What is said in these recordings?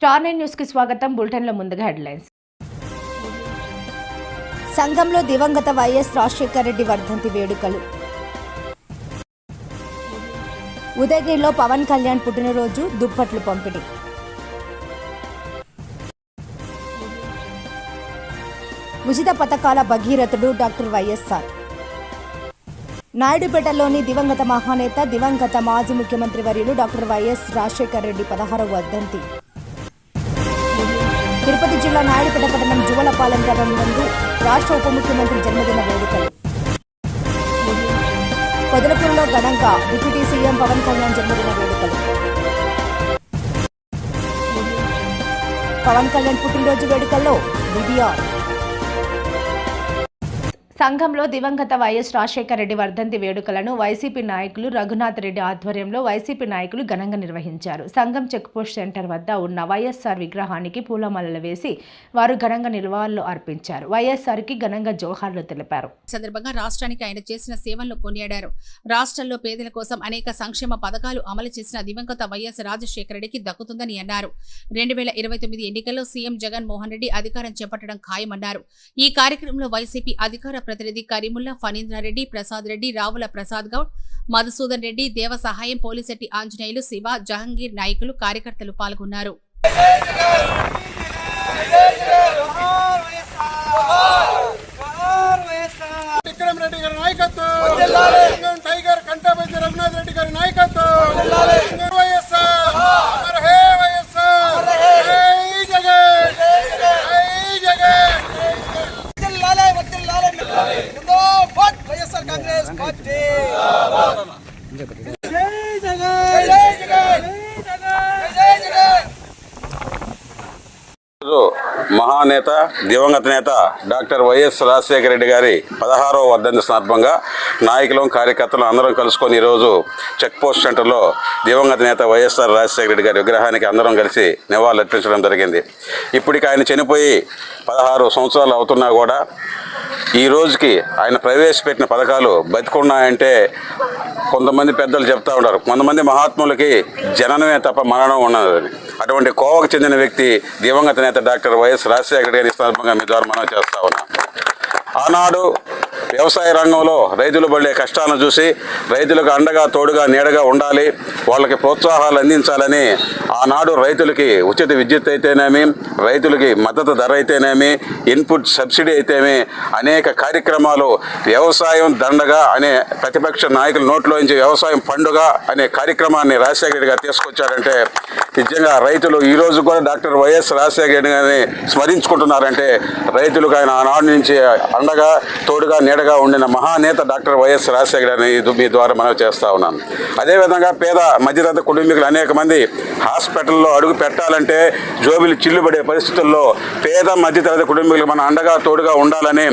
Star 9 news కి స్వాగతం. బులెటిన్లో ముందుగా హెడ్లైన్స్. సంఘంలో దివంగత వైఎస్ రాజశేఖర రెడ్డి వర్ధంతి వేడుకలు. ఉదయగిరిలో పవన్ కళ్యాణ్ పుట్టినరోజు దుప్పట్లు పంపిణీ. ఉచిత పథకాల భగీరథుడు డాక్టర్ వైఎస్ఆర్. నాయుడుపేటలోని దివంగత మహానేత దివంగత మాజీ ముఖ్యమంత్రి వర్యులు డాక్టర్ వైఎస్ రాజశేఖర రెడ్డి 16వ వర్ధంతి. తిరుపతి జిల్లా నాయుడుపేట పట్టణం జువలపాలెం గ్రామం నందు రాష్ట్ర ఉప ముఖ్యమంత్రి జన్మదిన వేడుకలు. పొదలపూర్లో ఘనంగా డిప్యూటీ సీఎం పవన్ కళ్యాణ్ జన్మదిన వేడుకలు. పవన్ కళ్యాణ్ పుట్టినరోజు వేడుకల్లో బీబీఆర్. సంఘంలో దివంగత వైఎస్ రాజశేఖర రెడ్డి వర్ధంతి వేడుకలను వైసీపీ నాయకులు రఘునాథ్ రెడ్డి ఆధ్వర్యంలో వైసీపీ నాయకులు ఘనంగా నిర్వహించారు. సంఘం చెక్పోస్ట్ సెంటర్ వద్ద ఉన్న వైఎస్ఆర్ విగ్రహానికి పూలమాలలు వేసి వారు ఘనంగా నివాళులు అర్పించారు. వైఎస్ఆర్కి ఘనంగా జోహార్లు తెలిపారు. సందర్భంగా రాష్ట్రానికి ఆయన చేసిన సేవలను కొనియాడారు. రాష్ట్రంలో పేదల కోసం అనేక సంక్షేమ పథకాలు అమలు చేసిన దివంగత వైఎస్ రాజశేఖర రెడ్డికి దక్కుతుందని అన్నారు. 2029 ఎన్నికల్లో సీఎం జగన్మోహన్ రెడ్డి అధికారం చేపట్టడం ఖాయమన్నారు. ఈ కార్యక్రమంలో వైసీపీ అధికార ప్రతినిధి కరీముల్లా, ఫణీంద్రారెడ్డి, ప్రసాద్ రెడ్డి, రావుల ప్రసాద్ గౌడ్, మధుసూదన్ రెడ్డి, దేవ సహాయం, పోలిశెట్టి ఆంజనేయులు, శివ, జహంగీర్ నాయకులు, కార్యకర్తలు పాల్గొన్నారు. మహానేత దివంగత నేత డాక్టర్ వైఎస్ రాజశేఖర రెడ్డి గారి 16వ వర్ధంతి సందర్భంగా నాయకులు కార్యకర్తలు అందరం కలుసుకొని ఈరోజు చెక్ పోస్ట్ సెంటర్లో దివంగత నేత వైఎస్ఆర్ రాజశేఖర రెడ్డి గారి విగ్రహానికి అందరం కలిసి నివాళులు అర్పించడం జరిగింది. ఇప్పటికి ఆయన చనిపోయి 16 సంవత్సరాలు అవుతున్నా కూడా ఈ రోజుకి ఆయన ప్రవేశపెట్టిన పథకాలు బతికున్నాయంటే కొంతమంది పెద్దలు చెప్తా ఉంటారు, కొంతమంది మహాత్ములకి జననమే తప్ప మరణం ఉన్నదని. అటువంటి కోవకు చెందిన వ్యక్తి దివంగత నేత డాక్టర్ వైఎస్ రాజశేఖర గారి సందర్భంగా మీ ద్వారా మనం చేస్తా ఉన్నాం. ఆనాడు వ్యవసాయ రంగంలో రైతులు పడే కష్టాలను చూసి రైతులకు అండగా తోడుగా నీడగా ఉండాలి, వాళ్ళకి ప్రోత్సాహాలు అందించాలని ఆనాడు రైతులకి ఉచిత విద్యుత్ అయితేనేమి, రైతులకి మద్దతు ధర అయితేనేమి, ఇన్పుట్ సబ్సిడీ అయితేమి అనేక కార్యక్రమాలు వ్యవసాయం దండగా అనే ప్రతిపక్ష నాయకుల నోట్లోంచి వ్యవసాయం పండుగ అనే కార్యక్రమాన్ని రాజశేఖర రెడ్డి గారు తీసుకొచ్చారంటే నిజంగా రైతులు ఈరోజు కూడా డాక్టర్ వైఎస్ రాజశేఖర రెడ్డి గారిని స్మరించుకుంటున్నారంటే రైతులకు ఆయన ఆనాడు నుంచి అండగా తోడుగా నీడగా ఉండిన మహానేత డాక్టర్ వైఎస్ రాజశేఖర గారిని మీ ద్వారా మనం చేస్తూ ఉన్నాను. అదేవిధంగా పేద మధ్యతరగతి కుటుంబీకులు అనేక మంది హాస్పిటల్లో అడుగు పెట్టాలంటే జోబిలు చిల్లుబడే పరిస్థితుల్లో పేద మధ్యతరగతి కుటుంబీకులు మన అండగా తోడుగా ఉండాలని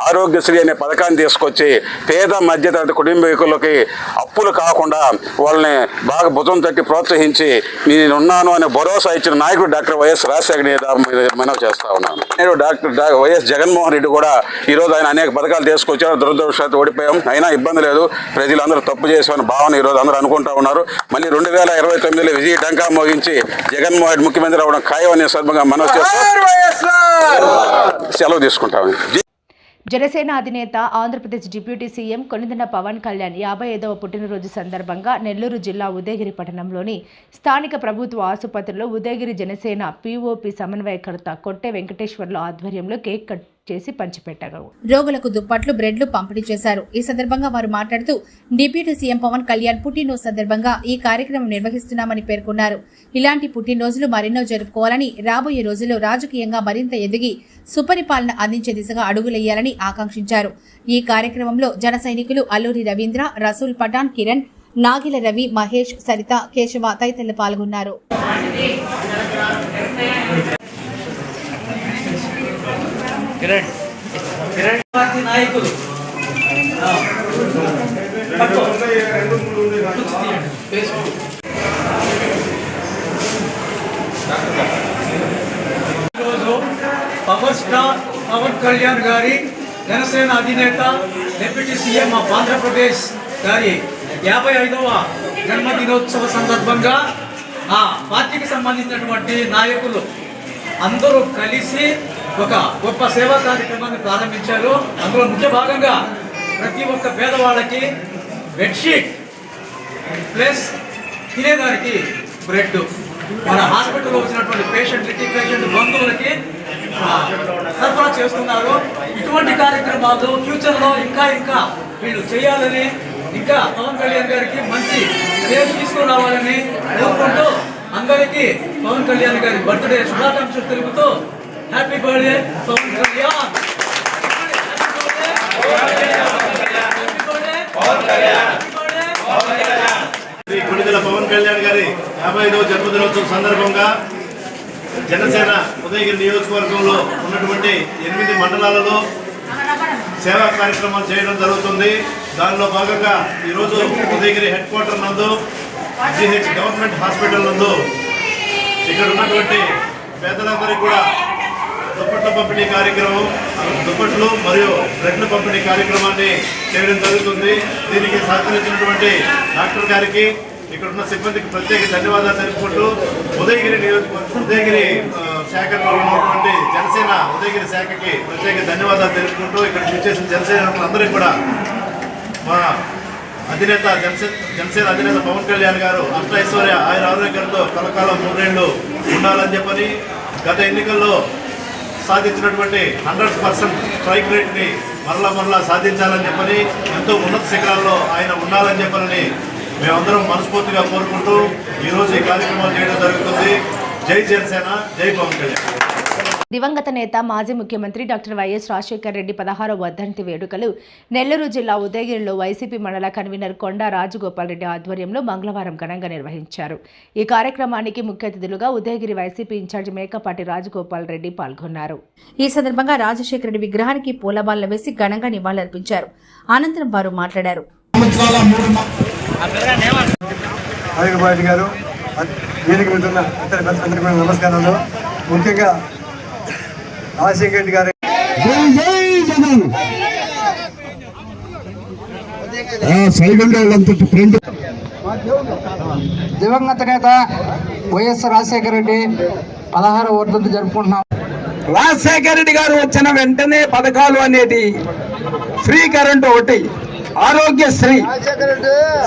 ఆరోగ్యశ్రీ అనే పథకాన్ని తీసుకొచ్చి పేద మధ్యతరగతి కుటుంబీకులకి అప్పులు కాకుండా వాళ్ళని బాగా భుజం తట్టి ప్రోత్సహించి నేనున్నాను అనే భరోసా ఇచ్చిన నాయకుడు డాక్టర్ వైఎస్ రాజశేఖర మనం చేస్తా ఉన్నాను. నేను డాక్టర్ వైఎస్ జగన్మోహన్ రెడ్డి కూడా ఈరోజు ఆయన అనేక పథకాలు తీసుకొచ్చారు. దురదృష్టవశాత్తు ఓడిపోయాం, అయినా ఇబ్బంది లేదు, ప్రజలందరూ తప్పు చేసామని భావన ఈరోజు అందరూ అనుకుంటా ఉన్నారు. మళ్ళీ 2029లో విజయ డంకా మోగించి జగన్మోహన్ రెడ్డి ముఖ్యమంత్రి అవ్వడం ఖాయం అనే సందర్భంగా మనం సెలవు తీసుకుంటాం. జనసేన అధినేత ఆంధ్రప్రదేశ్ డిప్యూటీ సీఎం కొనిదెల పవన్ కళ్యాణ్ 55వ పుట్టినరోజు సందర్భంగా నెల్లూరు జిల్లా ఉదయగిరి పట్టణంలోని స్థానిక ప్రభుత్వ ఆసుపత్రిలో ఉదయగిరి జనసేన పీఓపీ సమన్వయకర్త కొట్టె వెంకటేశ్వర్ల ఆధ్వర్యంలో కేక్ కట్ చేసి పంచిపెట్టారు. రోగులకు దుప్పట్లు, బ్రెడ్లు పంపిణీ చేశారు. ఈ సందర్భంగా వారు మాట్లాడుతూ డిప్యూటీ సీఎం పవన్ కళ్యాణ్ పుట్టినరోజు సందర్భంగా ఈ కార్యక్రమం నిర్వహిస్తున్నామని పేర్కొన్నారు. ఇలాంటి పుట్టినరోజులు మరెన్నో జరుపుకోవాలని, రాబోయే రోజుల్లో రాజకీయంగా మరింత ఎదిగి సుపరిపాలన అందించే దిశగా అడుగులేయాలని ఆకాంక్షించారు. ఈ కార్యక్రమంలో జన సైనికులు అల్లూరి రవీంద్ర, రసూల్ పఠాన్, కిరణ్, నాగిల రవి, మహేష్, సరిత, కేశవ తదితరులు పాల్గొన్నారు. నాయకులు ఈరోజు పవర్ స్టార్ పవన్ కళ్యాణ్ గారి జనసేన అధినేత డిప్యూటీ సీఎం ఆఫ్ ఆంధ్రప్రదేశ్ గారి 55వ జన్మదినోత్సవ సందర్భంగా ఆ పార్టీకి సంబంధించినటువంటి నాయకులు అందరూ కలిసి ఒక గొప్ప సేవా కార్యక్రమాన్ని ప్రారంభించారు. అందులో ముఖ్య భాగంగా ప్రతి ఒక్క పేదవాళ్ళకి బెడ్షీట్ ప్లస్ తినేదానికి బ్రెడ్, మన హాస్పిటల్లో వచ్చినటువంటి పేషెంట్లకి, పేషెంట్ బంధువులకి సరఫరా చేస్తున్నారు. ఇటువంటి కార్యక్రమాలు ఫ్యూచర్లో ఇంకా వీళ్ళు చేయాలని, ఇంకా పవన్ కళ్యాణ్ గారికి మంచి పేరు తీసుకురావాలని కోరుకుంటూ అందరికీ పవన్ కళ్యాణ్ గారి బర్త్డే శుభాకాంక్షలు తెలుపుతూ హ్యాపీ బర్త్డే పవన్ కళ్యాణ్. శ్రీ కొణిదెల పవన్ కళ్యాణ్ గారి 55వ జన్మదినోత్సవం సందర్భంగా జనసేన ఉదయగిరి నియోజకవర్గంలో ఉన్నటువంటి 8 మండలాలలో సేవా కార్యక్రమాలు చేయడం జరుగుతుంది. దానిలో భాగంగా ఈరోజు ఉదయగిరి హెడ్ క్వార్టర్ నందు GH గవర్నమెంట్ హాస్పిటల్ నందు ఇక్కడ ఉన్నటువంటి పేదలందరికీ కూడా దుప్పట్ల పంపిణీ కార్యక్రమం, దుప్పట్లు మరియు బ్రెడ్ల పంపిణీ కార్యక్రమాన్ని చేయడం జరుగుతుంది. దీనికి సహకరించినటువంటి డాక్టర్ గారికి, ఇక్కడ ఉన్న సిబ్బందికి ప్రత్యేక ధన్యవాదాలు తెలుపుకుంటూ ఉదయగిరి శాఖలో ఉన్నటువంటి జనసేన ఉదయగిరి శాఖకి ప్రత్యేక ధన్యవాదాలు తెలుపుకుంటూ ఇక్కడ చేసిన జనసేనలందరికీ కూడా మా అధినేత జనసేన అధినేత పవన్ కళ్యాణ్ గారు అష్టైశ్వర్య ఆయన ఆరోగ్యంతో కలకాలం 3 ఏళ్ళు ఉండాలని చెప్పని, గత ఎన్నికల్లో సాధించినటువంటి 100% స్ట్రైక్ రేట్ని మరలా సాధించాలని చెప్పని, ఎంతో ఉన్నత శిఖరాల్లో ఆయన ఉండాలని చెప్పని మేమందరం మనస్ఫూర్తిగా కోరుకుంటూ ఈరోజు ఈ కార్యక్రమాలు చేయడం జరుగుతుంది. జై జనసేన, జై పవన్ కళ్యాణ్. దివంగత నేత మాజీ ముఖ్యమంత్రి డాక్టర్ వైఎస్ రాజశేఖర రెడ్డి 16వ వర్ధంతి వేడుకలు నెల్లూరు జిల్లా ఉదయగిరిలో వైసీపీ మండల కన్వీనర్ కొండా రాజగోపాల్ రెడ్డి ఆధ్వర్యంలో మంగళవారం ఘనంగా నిర్వహించారు. ఈ కార్యక్రమానికి ముఖ్య అతిథులుగా ఉదయగిరి వైసీపీ ఇన్ఛార్జి మేకపాటి రాజగోపాల్ రెడ్డి పాల్గొన్నారు. ఈ సందర్భంగా రాజశేఖర రెడ్డి విగ్రహానికి పూలబాళ్లు వేసి ఘనంగా నివాళులర్పించారు. అనంతరం వారు మాట్లాడారు. ముఖ్యంగా రాజశేఖర రెడ్డి గారు దివంగత నేత వైఎస్ రాజశేఖర రెడ్డి 16వ వర్ధంతి జరుపుకుంటున్నాం. రాజశేఖర రెడ్డి గారు వచ్చిన వెంటనే పథకాలు అనేది ఫ్రీ కరెంట్ ఒకటి, ఆరోగ్యశ్రీ,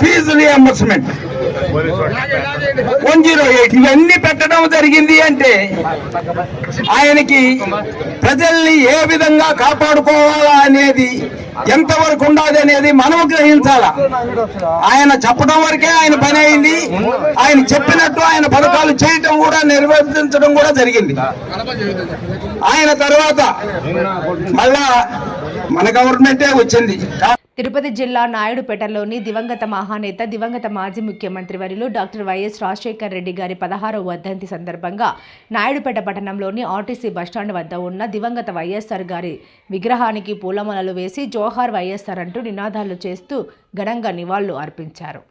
ఫీజు రియంబర్స్మెంట్, 108 ఇవన్నీ పెట్టడం జరిగింది. అంటే ఆయనకి ప్రజల్ని ఏ విధంగా కాపాడుకోవాలా అనేది ఎంతవరకు ఉండాలి అనేది మనం గ్రహించాలా. ఆయన చెప్పడం వరకే ఆయన పని అయింది. ఆయన చెప్పినట్టు ఆయన పథకాలు చేయటం కూడా, నిర్వర్తించడం కూడా జరిగింది. ఆయన తర్వాత మళ్ళా మన గవర్నమెంటే వచ్చింది. తిరుపతి జిల్లా నాయుడుపేటలోని దివంగత మహానేత, దివంగత మాజీ ముఖ్యమంత్రి వర్యులు డాక్టర్ వైఎస్ రాజశేఖర రెడ్డి గారి 16వ వర్ధంతి సందర్భంగా నాయుడుపేట పట్టణంలోని ఆర్టీసీ బస్టాండ్ వద్ద ఉన్న దివంగత వైఎస్ఆర్ గారి విగ్రహానికి పూలమాలలు వేసి జోహార్ వైఎస్ఆర్ అంటూ నినాదాలు చేస్తూ ఘనంగా నివాళులు అర్పించారు.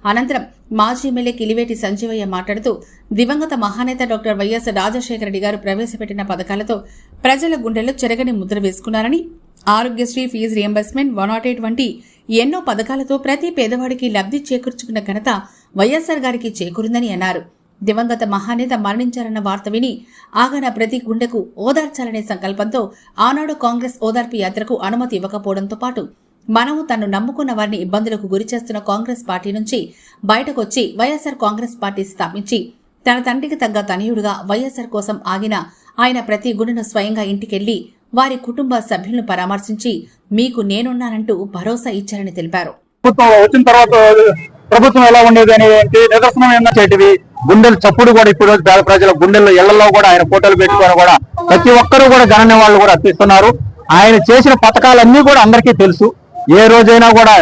అనంతరం మాజీ ఎమ్మెల్యే కిలివేటి సంజీవయ్య మాట్లాడుతూ దివంగత మహానేత డాక్టర్ వైఎస్ రాజశేఖర రెడ్డి గారు ప్రవేశపెట్టిన పథకాలతో ప్రజల గుండెల్లో చెరగని ముద్ర వేసుకున్నారని, ఆరోగ్యశ్రీ, ఫీజు రియంబర్స్మెంట్, 108 వంటి ఎన్నో పథకాలతో ప్రతి పేదవాడికి లబ్ధి చేకూర్చుకున్న ఘనత వైఎస్ఆర్ గారికి చేకూరిందని అన్నారు. దివంగత మహానేత మరణించారన్న వార్త విని ఆగన ప్రతి గుండెకు ఓదార్చాలనే సంకల్పంతో ఆనాడు కాంగ్రెస్ ఓదార్పు యాత్రకు అనుమతి ఇవ్వకపోవడంతో పాటు మనము తను నమ్ముకున్న వారిని ఇబ్బందులకు గురిచేస్తున్న కాంగ్రెస్ పార్టీ నుంచి బయటకొచ్చి వైఎస్ఆర్ కాంగ్రెస్ పార్టీ స్థాపించి తన తండ్రికి తగ్గ తనయుడుగా వైఎస్ఆర్ కోసం ఆగిన ఆయన ప్రతి గుండెను స్వయంగా ఇంటికెళ్లి వారి కుటుంబ సభ్యులను పరామర్శించి మీకు నేనున్నానంటూ భరోసా ఇచ్చారని తెలిపారు. వచ్చిన తర్వాత ప్రభుత్వం ఎలా ఉండేది అనేది నిదర్శనం ఏంటంటే గుండెలు చప్పుడు కూడా ఇప్పుడు పేద ప్రజల గుండెల్లో ఇళ్లలో కూడా ఆయన ఫోటోలు పెట్టుకొని కూడా ప్రతి ఒక్కరూ కూడా ఘన వాళ్ళు కూడా అర్పిస్తున్నారు. ఆయన చేసిన పథకాలన్నీ కూడా అందరికీ తెలుసు. ఏ రోజైనా కూడా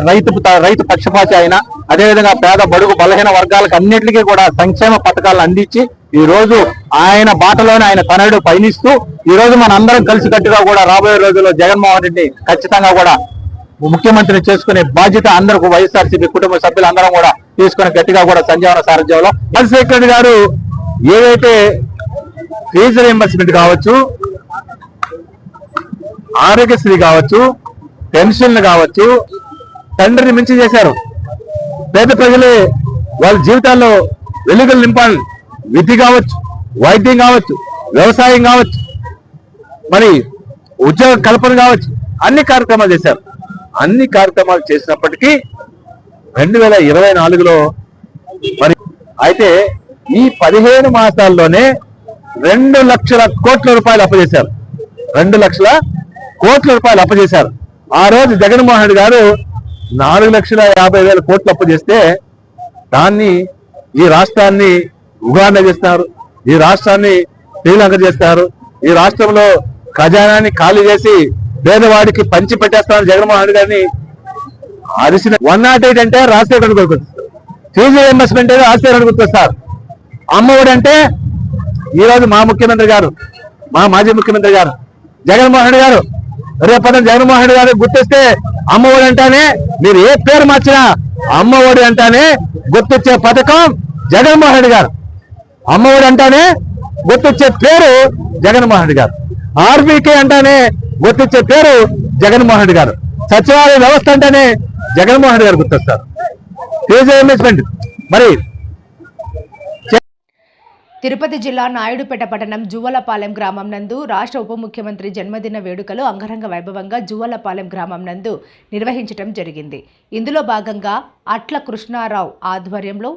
రైతు పక్షపాతి ఆయన, అదేవిధంగా పేద బడుగు బలహీన వర్గాలకు అన్నింటికీ కూడా సంక్షేమ పథకాలను అందించి ఈ రోజు ఆయన బాటలోనే ఆయన తనయుడు పయనిస్తూ ఈ రోజు మన అందరం కలిసికట్టుగా కూడా రాబోయే రోజుల్లో జగన్మోహన్ రెడ్డి ఖచ్చితంగా కూడా ముఖ్యమంత్రిని చేసుకునే బాధ్యత అందరూ వైఎస్ఆర్సీపీ కుటుంబ సభ్యులందరం కూడా తీసుకుని గట్టిగా కూడా సంజీవన సారథ్యంలో రాజశేఖర రెడ్డి గారు ఏదైతే ఫీజు రియంబర్స్మెంట్ కావచ్చు, ఆరోగ్యశ్రీ కావచ్చు, పెన్షన్లు కావచ్చు, తండ్రిని మించి చేశారు. పేద ప్రజలే వాళ్ళ జీవితాల్లో వెలుగులు నింపాలి. విద్య కావచ్చు, వైద్యం కావచ్చు, వ్యవసాయం కావచ్చు, మరి ఉద్యోగ కల్పన కావచ్చు, అన్ని కార్యక్రమాలు చేశారు. అన్ని కార్యక్రమాలు చేసినప్పటికీ 2024లో మరి అయితే ఈ 15 మాసాల్లోనే 2 లక్షల కోట్ల రూపాయలు అప్పచేశారు. 2 లక్షల కోట్ల రూపాయలు అప్పచేశారు. ఆ రోజు జగన్మోహన్ రెడ్డి గారు 4,50,000 కోట్లు అప్పు చేస్తే దాన్ని ఈ రాష్ట్రాన్ని ఉగాండా చేస్తున్నారు, ఈ రాష్ట్రాన్ని శ్రీలంక చేస్తారు, ఈ రాష్ట్రంలో ఖజానాన్ని ఖాళీ చేసి పేదవాడికి పంచి పెట్టేస్తామని జగన్మోహన్ రెడ్డి గారిని అరిసిన 108 అంటే రాజశేఖర్ గుర్తొస్తారు, ఫీజు అంటే రాజశేఖర్ గుర్తొస్తారు, అమ్మఒడి అంటే ఈరోజు మా ముఖ్యమంత్రి గారు, మా మాజీ ముఖ్యమంత్రి గారు జగన్మోహన్ రెడ్డి గారు. రేపటి జగన్మోహన్ రెడ్డి గారు గుర్తిస్తే అమ్మఒడి అంటానే, మీరు ఏ పేరు మార్చినా అమ్మఒడి అంటానే గుర్తొచ్చే పథకం జగన్మోహన్ రెడ్డి గారు. అమ్మఒడి అంటానే గుర్తొచ్చే పేరు జగన్మోహన్ రెడ్డి గారు. ఆర్బీకే అంటానే గుర్తొచ్చే పేరు జగన్మోహన్ రెడ్డి గారు. సచివాలయ వ్యవస్థ అంటేనే జగన్మోహన్ రెడ్డి గారు గుర్తొస్తారు. ఫీజు ఇన్వెస్ట్మెంట్ మరి తిరుపతి జిల్లా నాయుడుపేట పట్టణం జువ్వలపాలెం గ్రామం నందు రాష్ట్ర ఉప ముఖ్యమంత్రి జన్మదిన వేడుకలు అంగరంగ వైభవంగా జువ్వలపాలెం గ్రామం నందు నిర్వహించడం జరిగింది. ఇందులో భాగంగా అట్ల కృష్ణారావు ఆధ్వర్యంలో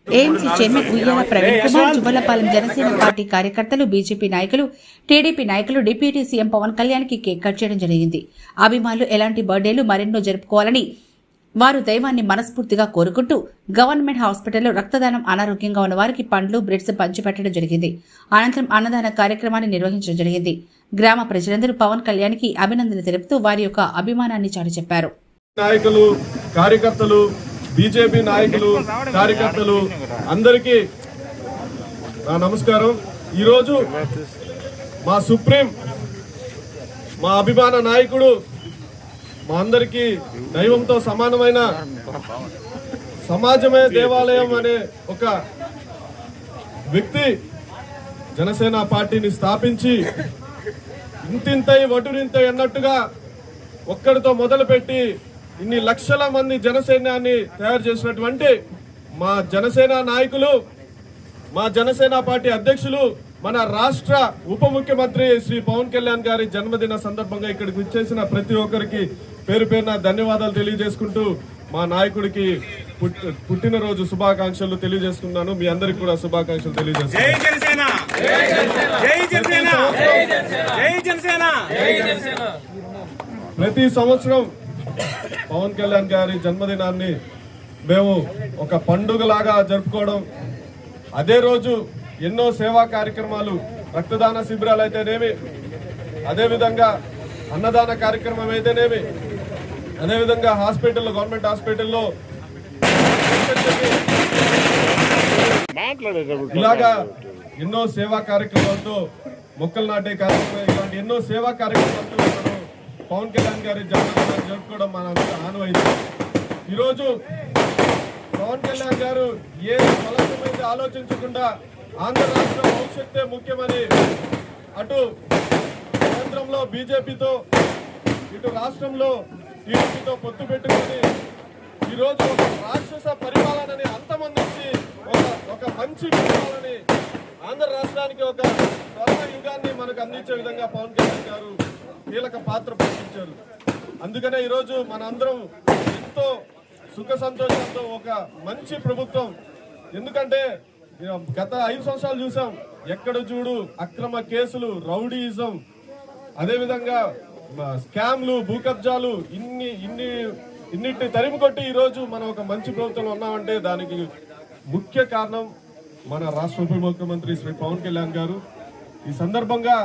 ఏఎంసీ చైర్మన్ ఉయ్యాల ప్రవీణ్ కుమార్, జువ్వలపాలెం జనసేన పార్టీ కార్యకర్తలు, బీజేపీ నాయకులు, టీడీపీ నాయకులు డిప్యూటీ సీఎం పవన్ కళ్యాణ్ కి కేక్ కట్ చేయడం జరిగింది. అభిమానులు ఎలాంటి బర్త్డేలు మరెన్నో జరుపుకోవాలని వారు దైవాన్ని మనస్ఫూర్తిగా కోరుకుంటూ గవర్నమెంట్ హాస్పిటల్లో రక్తదానం, అనారోగ్యంగా ఉన్న వారికి పండ్లు, బ్రెడ్స్ పంచిపెట్టడం జరిగింది. అనంతరం అన్నదాన కార్యక్రమాన్ని నిర్వహించడం జరిగింది. గ్రామ ప్రజలందరూ పవన్ కళ్యాణ్ కి అభినందనలు తెలుపుతూ వారి యొక్క అభిమానాన్ని చాటి చెప్పారు. నాయకులు, కార్యకర్తలు, బీజేపీ నాయకులు, కార్యకర్తలు అందరికీ నా నమస్కారం. ఈరోజు మా సుప్రీం, మా అభిమాన నాయకుడు, మా అందరికీ దైవంతో సమానమైన సమాజమే దేవాలయం అనే ఒక వ్యక్తి జనసేన పార్టీని స్థాపించి ఇంతింతై వటురింతై అన్నట్టుగా ఒక్కడితో మొదలుపెట్టి ఇన్ని లక్షల మంది జనసైన్యాన్ని తయారు చేసినటువంటి మా జనసేన నాయకులు, మా జనసేన పార్టీ అధ్యక్షులు, మన రాష్ట్ర ఉప ముఖ్యమంత్రి శ్రీ పవన్ కళ్యాణ్ గారి జన్మదిన సందర్భంగా ఇక్కడికి వచ్చేసిన ప్రతి ఒక్కరికి పేరు పేరున ధన్యవాదాలు తెలియజేసుకుంటూ మా నాయకుడికి పుట్టినరోజు శుభాకాంక్షలు తెలియజేసుకున్నాను. మీ అందరికి కూడా శుభాకాంక్షలు తెలియజేస్తున్నాను. ప్రతి సంవత్సరం పవన్ కళ్యాణ్ గారి జన్మదినాన్ని మేము ఒక పండుగలాగా జరుపుకోవడం, అదే రోజు ఎన్నో సేవా కార్యక్రమాలు, రక్తదాన శిబిరాలు అయితేనేమి, అదేవిధంగా అన్నదాన కార్యక్రమం అయితేనేమి, అదేవిధంగా హాస్పిటల్లో, గవర్నమెంట్ హాస్పిటల్లో ఇలాగా ఎన్నో సేవా కార్యక్రమాలతో, మొక్కలు నాటే కార్యక్రమం, ఇలాంటి ఎన్నో సేవా కార్యక్రమాలతో మనం పవన్ కళ్యాణ్ గారి జన్మదినాన్ని జరుపుకోవడం మన ఆనవాయితీ. ఈరోజు పవన్ కళ్యాణ్ గారు ఏ ఫలమైతే ఆలోచించకుండా ఆంధ్ర రాష్ట్ర భవిష్యత్తే ముఖ్యమని అటు కేంద్రంలో బీజేపీతో, ఇటు రాష్ట్రంలో టీడీపీతో పొత్తు పెట్టుకుని ఈరోజు ఒక రాక్షస పరిపాలనని అంతమందించి ఒక మంచి పరిపాలనని ఆంధ్ర రాష్ట్రానికి ఒక స్వర్ణ యుగాన్ని మనకు అందించే విధంగా పవన్ కళ్యాణ్ గారు కీలక పాత్ర పోషించారు. అందుకనే ఈరోజు మనందరం ఎంతో సుఖ సంతోషంతో ఒక మంచి ప్రభుత్వం, ఎందుకంటే గత 5 సంవత్సరాలు చూసాం, ఎక్కడ చూడు అక్రమ కేసులు, రౌడీయిజం, అదేవిధంగా స్కామ్లు, భూ కబ్జాలు, ఇన్నిటిని తరిమి కొట్టి ఈరోజు మనం ఒక మంచి ప్రభుత్వంలో ఉన్నామంటే దానికి ముఖ్య కారణం మన రాష్ట్ర ఉప ముఖ్యమంత్రి శ్రీ పవన్ కళ్యాణ్ గారు. ఈ సందర్భంగా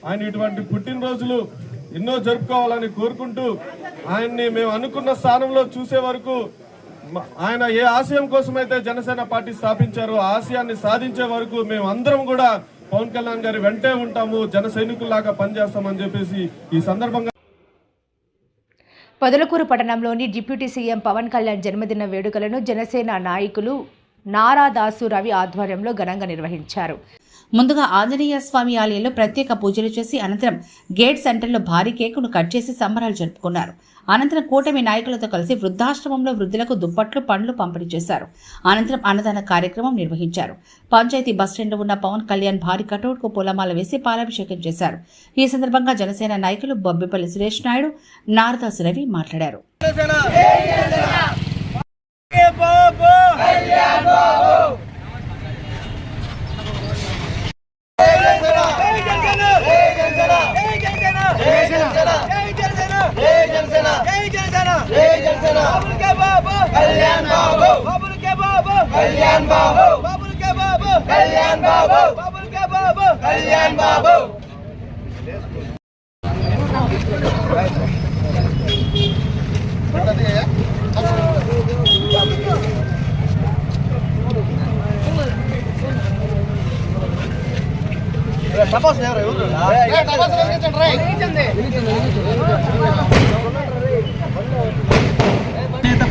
ఆయన ఇటువంటి పుట్టినరోజులు ఎన్నో జరుపుకోవాలని కోరుకుంటూ, ఆయన్ని మేము అనుకున్న స్థానంలో చూసే వరకు, ఆయన ఏ ఆశయం కోసం అయితే జనసేన పార్టీ స్థాపించారో ఆ ఆశయాన్ని సాధించే వరకు మేము అందరం కూడా పవన్ కళ్యాణ్ గారి వెంటే ఉంటాము, జన సైనికుల్లాగా పనిచేస్తామని చెప్పేసి ఈ సందర్భంగా. పొదలకూరు పట్టణంలోని డిప్యూటీ సీఎం పవన్ కళ్యాణ్ జన్మదిన వేడుకలను జనసేన నాయకులు నారాదాసు రవి ఆధ్వర్యంలో ఘనంగా నిర్వహించారు. ముందుగా ఆంజనేయ స్వామి ఆలయంలో ప్రత్యేక పూజలు చేసి అనంతరం గేట్ సెంటర్లో భారీ కేకును కట్ చేసి సంబరాలు జరుపుకున్నారు. అనంతరం కూటమి నాయకులతో కలిసి వృద్ధాశ్రమంలో వృద్ధులకు దుప్పట్లు, పండ్లు పంపిణీ చేశారు. అనంతరం అన్నదాన కార్యక్రమం నిర్వహించారు. పంచాయతీ బస్టాండ్లో ఉన్న పవన్ కళ్యాణ్ భారీ కటౌట్కు పూలమాల వేసి పాలాభిషేకం చేశారు. ఈ సందర్భంగా జనసేన నాయకులు బొబ్బిపల్లి సురేష్ నాయుడు, నారదాసు రవి మాట్లాడారు.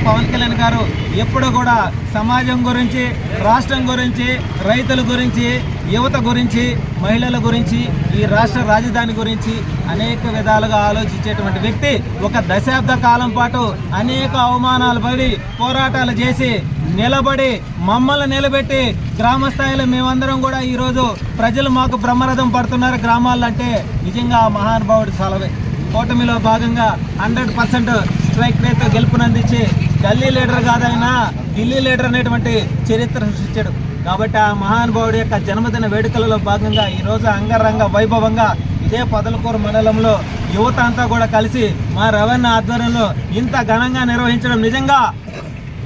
పవన్ కళ్యాణ్ గారు ఎప్పుడు కూడా సమాజం గురించి, రాష్ట్రం గురించి, రైతుల గురించి, యువత గురించి, మహిళల గురించి, ఈ రాష్ట్ర రాజధాని గురించి అనేక విధాలుగా ఆలోచించేటువంటి వ్యక్తి. ఒక దశాబ్ద కాలం పాటు అనేక అవమానాలు పడి పోరాటాలు చేసి నిలబడి మమ్మల్ని నిలబెట్టి గ్రామ స్థాయిలో మేమందరం కూడా ఈరోజు ప్రజలు మాకు బ్రహ్మరథం పడుతున్నారు గ్రామాల్లో అంటే నిజంగా ఆ మహానుభావుడు సెలవే. కూటమిలో భాగంగా 100% స్ట్రైక్ రేట్తో గెలుపునందించి గల్లీ లీడర్ కాదైనా ఢిల్లీ లీడర్ అనేటువంటి చరిత్ర సృష్టించాడు. కాబట్టి ఆ మహానుభావుడి యొక్క జన్మదిన వేడుకలలో భాగంగా ఈరోజు అంగరంగ వైభవంగా ఇదే పొదలకూరు మండలంలో యువత అంతా కూడా కలిసి మా రవణ ఆధ్వర్యంలో ఇంత ఘనంగా నిర్వహించడం నిజంగా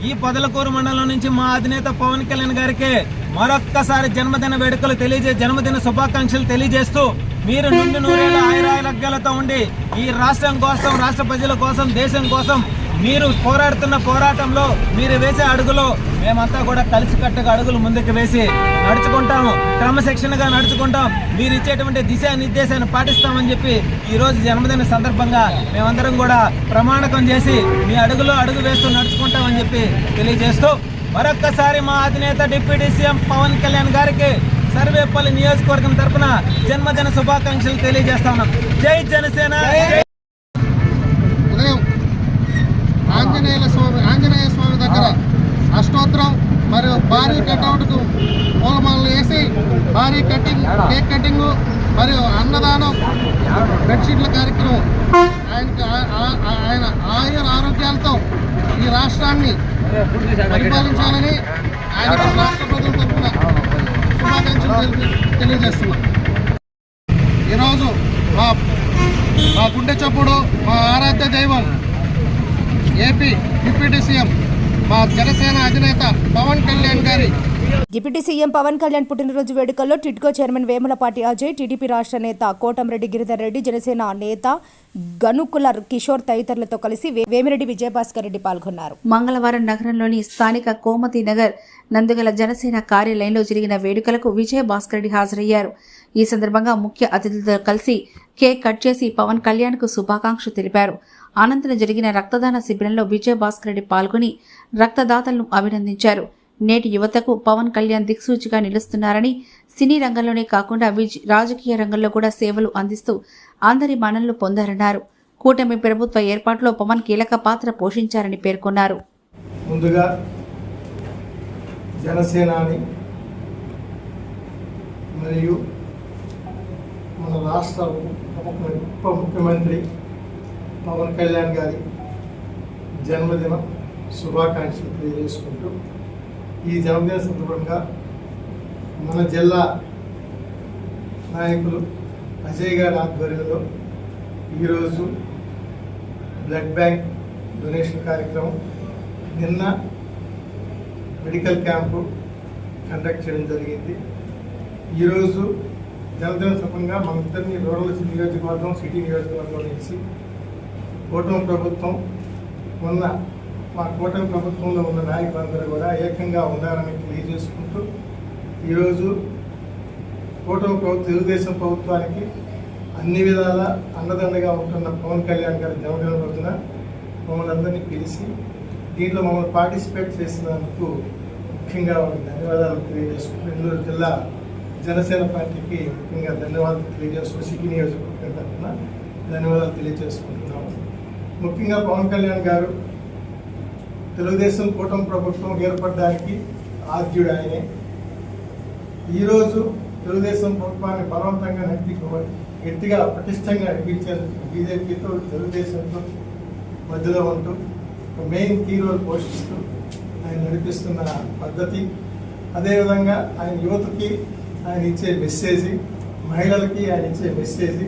ఈ పొదలకూరు మండలం నుంచి మా అధినేత పవన్ కళ్యాణ్ గారికి మరొక్కసారి జన్మదిన వేడుకలు జన్మదిన శుభాకాంక్షలు తెలియజేస్తూ మీరు నిండు నూరేళ్ళ ఆయురారోగ్యాలతో ఉండి ఈ రాష్ట్రం కోసం, రాష్ట్ర ప్రజల కోసం, దేశం కోసం మీరు పోరాడుతున్న పోరాటంలో మీరు వేసే అడుగులో మేమంతా కూడా కలిసికట్టుగా అడుగులు ముందుకు వేసి నడుచుకుంటాము, క్రమశిక్షణగా నడుచుకుంటాం, మీరు ఇచ్చేటువంటి దిశానిర్దేశాన్ని పాటిస్తామని చెప్పి ఈరోజు జన్మదిన సందర్భంగా మేమందరం కూడా ప్రమాణకం చేసి మీ అడుగులో అడుగు వేస్తూ నడుచుకుంటామని చెప్పి తెలియజేస్తూ మరొక్కసారి మా అధినేత డిప్యూటీ సీఎం పవన్ కళ్యాణ్ గారికి సర్వేపల్లి నియోజకవర్గం తరఫున జన్మదిన శుభాకాంక్షలు తెలియజేస్తా ఉన్నాం. జై జనసేన. ఉదయం ఆంజనేయ స్వామి దగ్గర అష్టోత్తరం మరియు భారీ కట్అవుట్కు పూలమాలలు వేసి భారీ కేక్ కటింగ్ మరియు అన్నదానం, బెడ్షీట్ల కార్యక్రమం ఆయన ఆరోగ్యాలతో ఈ రాష్ట్రాన్ని పరిపాలించాలని ఆయన రాష్ట్ర ప్రజల తరఫున శుభాకాంక్షలు తెలియజేస్తున్నాం. ఈరోజు మా గుండె చప్పుడు, మా ఆరాధ్య దైవం ఏపీ డిప్యూటీ సీఎం మా జనసేన అధినేత పవన్ కళ్యాణ్ గారి డిప్యూటీ సీఎం పవన్ కళ్యాణ్ పుట్టినరోజు వేడుకల్లో టిడ్కో చైర్మన్ వేములపాటి అజయ్, టీడీపీ రాష్ట్ర నేత కోటంరెడ్డి గిరిధర్ రెడ్డి, జనసేన నేత గనుకుల కిషోర్ తదితరులతో కలిసి వేమిరెడ్డి విజయభాస్కర్ రెడ్డి పాల్గొన్నారు. మంగళవారం నగరంలోని స్థానిక కోమతి నగర్ నందుగల జనసేన కార్యాలయంలో జరిగిన వేడుకలకు విజయభాస్కర్ రెడ్డి హాజరయ్యారు. ఈ సందర్భంగా ముఖ్య అతిథులతో కలిసి కేక్ కట్ చేసి పవన్ కళ్యాణ్కు శుభాకాంక్షలు తెలిపారు. అనంతరం జరిగిన రక్తదాన శిబిరంలో విజయభాస్కర్ రెడ్డి పాల్గొని రక్తదాతలను అభినందించారు. నేటి యువతకు పవన్ కళ్యాణ్ దిక్సూచిగా నిలుస్తున్నారని, సినీ రంగంలోనే కాకుండా రాజకీయ రంగంలో కూడా సేవలు అందిస్తూ అందరి మన్ననలు పొందారన్నారు. కూటమి ప్రభుత్వ ఏర్పాటులో పవన్ కీలక పాత్ర పోషించారని పేర్కొన్నారు. ముందుగా జనసేనాని మరియు మన రాష్ట్ర ఉప ముఖ్యమంత్రి పవన్ కళ్యాణ్ గారి జన్మదిన శుభాకాంక్షలు తెలియజేసుకుంటూ ఈ జన్మదిన సందర్భంగా మన జిల్లా నాయకులు అజయ్ గారి ఆధ్వర్యంలో ఈరోజు బ్లడ్ బ్యాంక్ డొనేషన్ కార్యక్రమం, నిన్న మెడికల్ క్యాంపు కండక్ట్ చేయడం జరిగింది. ఈరోజు జనదిన సందర్భంగా మన ఇద్దరిని రూరల్ నియోజకవర్గం, సిటీ నియోజకవర్గం నుంచి కూటమి ప్రభుత్వం మా కూటమి ప్రభుత్వంలో ఉన్న నాయకులందరూ కూడా ఏకంగా ఉండాలని తెలియజేసుకుంటూ ఈరోజు కూటమి ప్రభుత్వం, తెలుగుదేశం ప్రభుత్వానికి అన్ని విధాల అండదండగా ఉంటున్న పవన్ కళ్యాణ్ గారి జన్మదిన రోజున మమ్మల్ని అందరినీ పిలిచి దీంట్లో మమ్మల్ని పార్టిసిపేట్ చేసినందుకు ముఖ్యంగా వాళ్ళకి ధన్యవాదాలు తెలియజేసుకుంటూ నెల్లూరు జిల్లా జనసేన పార్టీకి ముఖ్యంగా ధన్యవాదాలు తెలియజేస్తూ సిటీ నియోజకవర్గం తరఫున ధన్యవాదాలు తెలియజేసుకుంటున్నాము. ముఖ్యంగా పవన్ కళ్యాణ్ గారు తెలుగుదేశం కూటమి ప్రభుత్వం ఏర్పడడానికి ఆద్యుడు ఆయనే. ఈరోజు తెలుగుదేశం ప్రభుత్వాన్ని బలవంతంగా గట్టిగా పటిష్టంగా నడిపించేందుకు బీజేపీతో తెలుగుదేశంతో మధ్యలో ఉంటూ ఒక మెయిన్ కీ రోల్ పోషిస్తూ ఆయన నడిపిస్తున్న పద్ధతి, అదేవిధంగా ఆయన యువతకి ఆయన ఇచ్చే మెసేజ్, మహిళలకి ఆయన ఇచ్చే మెసేజ్,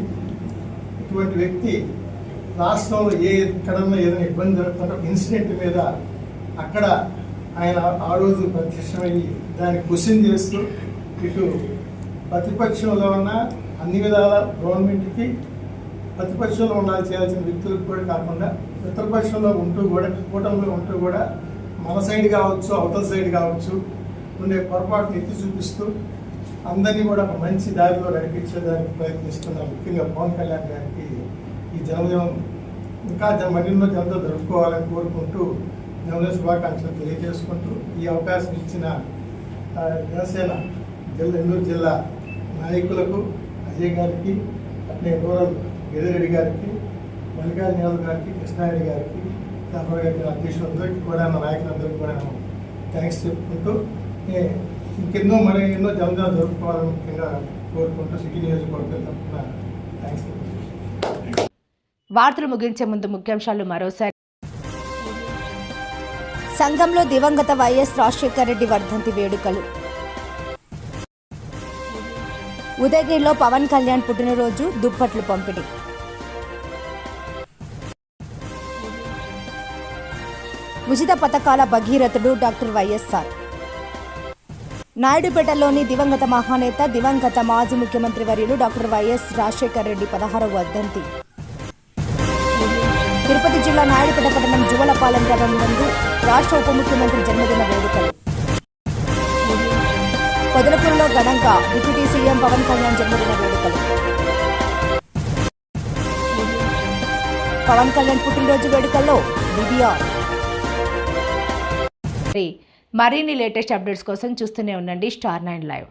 ఇటువంటి వ్యక్తి రాష్ట్రంలో ఎక్కడన్నా ఏదైనా ఇబ్బంది జరుగుతుంటే ఇన్సిడెంట్ మీద అక్కడ ఆయన ఆ రోజు ప్రత్యక్షమయ్యి దాన్ని క్వశ్చన్ చేస్తూ ఇటు ప్రతిపక్షంలో ఉన్న అన్ని విధాల గవర్నమెంట్కి ప్రతిపక్షంలో ఉండాలి చేయాల్సిన వ్యక్తులకు కూడా కాకుండా మిత్రపక్షంలో ఉంటూ కూడా కూటమిలో ఉంటూ కూడా మన సైడ్ కావచ్చు అవతల సైడ్ కావచ్చు ఉండే పొరపాటును ఎత్తి చూపిస్తూ అందరినీ కూడా ఒక మంచి దారిలో నడిపించేదానికి ప్రయత్నిస్తున్న ముఖ్యంగా పవన్ కళ్యాణ్ గారికి ఈ జన్మదినం ఇంకా మరిన్నో జనంతో జరుపుకోవాలని కోరుకుంటూ జన్మదిన శుభాకాంక్షలు తెలియజేసుకుంటూ ఈ అవకాశం ఇచ్చిన జనసేన నెల్లూరు జిల్లా నాయకులకు అజయ్ గారికి, అట్లే రూరల్ గిరిరెడ్డి గారికి, మల్లికార్జున యాదవ్ గారికి, కృష్ణారెడ్డి గారికి, రామరావు గారి అధ్యక్షులందరికీ కూడా నాయకులందరికీ కూడా థ్యాంక్స్ చెప్పుకుంటూ ఇంకెన్నో ఎన్నో జన్మదినాలు జరుపుకోవాలని ముఖ్యంగా కోరుకుంటూ సిటీ నియోజకవర్గం తరఫున థ్యాంక్స్ చెప్పుకుంటున్నాను. వార్తలు ముగించే ముందు ముఖ్యాంశాలు మరోసారి. సంఘంలో దివంగత వైఎస్ రాజశేఖర రెడ్డి వర్ధంతి వేడుకలు. ఉదయగిరిలో పవన్ కళ్యాణ్ పుట్టినరోజు దుప్పట్లు పంపిణీ. ఉచిత పథకాల భగీరథుడు డాక్టర్ వైఎస్ఆర్. నాయుడుపేటలోని దివంగత మహానేత దివంగత మాజీ ముఖ్యమంత్రి వర్యులు డాక్టర్ వైఎస్ రాజశేఖర రెడ్డి 16వ వర్ధంతి. తిరుపతి జిల్లా నాయుడుపేట పట్టణం జువలపాలెం గ్రామం నందు రాష్ట్ర ఉప ముఖ్యమంత్రి జన్మదిన వేడుకలు. పొదలకూరులో ఘనంగా డిప్యూటీ సీఎం పవన్ కళ్యాణ్ జన్మదిన వేడుకలు. పవన్ కళ్యాణ్ పుట్టినరోజు వేడుకల్లో బీబీఆర్. మరిన్ని లేటెస్ట్ అప్డేట్స్ కోసం చూస్తూనే ఉండండి స్టార్ 9 లైవ్.